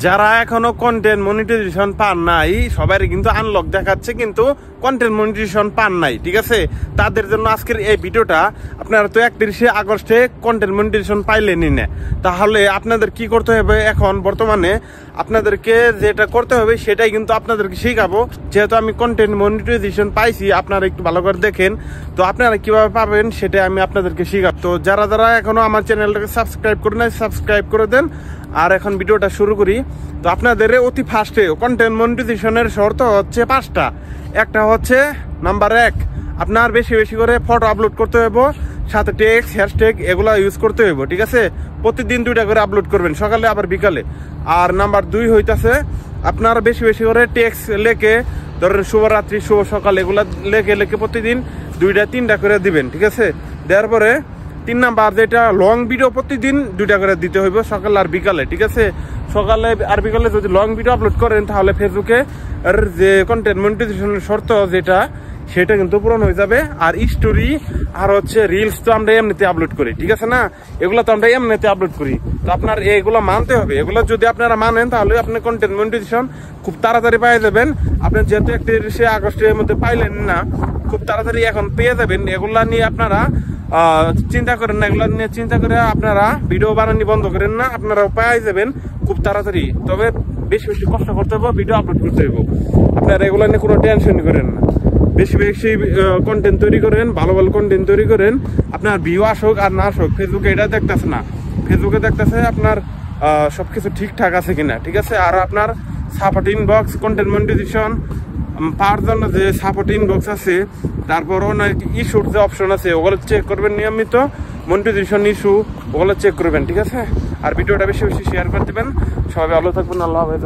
যারা এখনো content monetization পান নাই সবাই কিন্তু আনলক দেখাচ্ছে, কিন্তু কন্টেন্ট মনিটাইজেশন পান নাই, ঠিক আছে? তাদের জন্য আজকের এই ভিডিওটা। আপনারা তো 31শে আগস্টে কন্টেন্ট মনিটাইজেশন পাইলেনই না, তাহলে আপনাদের কি করতে হবে? এখন বর্তমানে আপনাদেরকে যেটা করতে হবে সেটাই কিন্তু আপনাদেরকে শিখাবো। যেহেতু আমি কন্টেন্ট মনিটাইজেশন পাইছি, আপনারা একটু ভালো করে দেখেন। তো আপনারা কিভাবে পাবেন সেটা আমি আপনাদেরকে শিখাবো। তো যারা যারা এখনো আমার চ্যানেলটাকে সাবস্ক্রাইব করে নাই, সাবস্ক্রাইব করে দেন। আর এখন ভিডিওটা শুরু করি। তো আপনাদের অতি ফার্স্টে কন্টেন্ট মনিটাইজেশনের শর্ত হচ্ছে 5টা। একটা হচ্ছে নাম্বার 1, আপনার বেশি বেশি করে ফটো আপলোড করতে হবে, সাথে টেক্সট, হ্যাশট্যাগ এগুলো ইউজ করতে হবে, ঠিক আছে? প্রতিদিন 2টা করে আপলোড করবেন, সকালে আবার বিকালে। আর নাম্বার 2 হইতাছে আপনার বেশি বেশি করে টেক্সট লেখে, ধরেন শুভরাত্রি, শুভ সকাল এগুলা লেখে প্রতিদিন 2টা 3টা করে দিবেন, ঠিক আছে? দেওয়ার পরে 3 নাম্বার যেটা লং ভিডিও প্রতিদিন 2টা করে দিতে হইব, সকাল আর বিকালে, ঠিক আছে? সকালে আর বিকালে যদি লং ভিডিও আপলোড করেন তাহলে ফেসবুকে যে কন্টেন্ট মনিটাইজেশনের শর্ত যেটা সেটা কিন্তু পূরণ হয়ে যাবে। আর স্টোরি আর হচ্ছে রিলস তো আমরা এমনিতে আপলোড করি, ঠিক আছে না? এগুলো তো আমরা এমনিতে আপলোড করি। তো আপনার এগুলো মানতে হবে। এগুলো যদি আপনারা মানেন তাহলে আপনি কন্টেন্ট মনিটাইজেশন খুব তাড়াতাড়ি পেয়ে যাবেন। আপনি যেহেতু 31শে আগস্টের মধ্যে পাইলেন না, খুব তাড়াতাড়ি এখন পেয়ে যাবেন। এগুলা নিয়ে আপনারা চিন্তা করেন না, এগুলো নিয়ে চিন্তা করে আপনারা ভিডিও বানানি বন্ধ করেন না, আপনারা পেয়ে যাবেন খুব তাড়াতাড়ি। তবে বেশি বেশি কষ্ট করতে হবে, ভিডিও আপলোড করতে হবে। আপনারা এগুলো নিয়ে কোনো টেনশন করেন না, বেশি বেশি কন্টেন্ট তৈরি করেন, ভালো ভালো কন্টেন্ট তৈরি করেন। আপনার ভিউ আসুক আর না আসুক, ফেসবুকে এটা দেখতেছে না, ফেসবুকে দেখতেছে আপনার সবকিছু ঠিকঠাক আছে কিনা, ঠিক আছে? আর আপনার সাপোর্ট ইনবক্স কন্টেন্ট মনিটাইজেশন পাওয়ার জন্য যে সাপোর্ট ইনবক্স আছে, তারপর অনেক ইস্যুর যে অপশন আছে ওগুলো চেক করবেন নিয়মিত। মনিটাইজেশন ইস্যু ওগুলো চেক করবেন, ঠিক আছে? আর ভিডিওটা বেশি বেশি শেয়ার করে দেবেন। সবাই ভালো থাকবেন। আল্লাহ হাফেজ।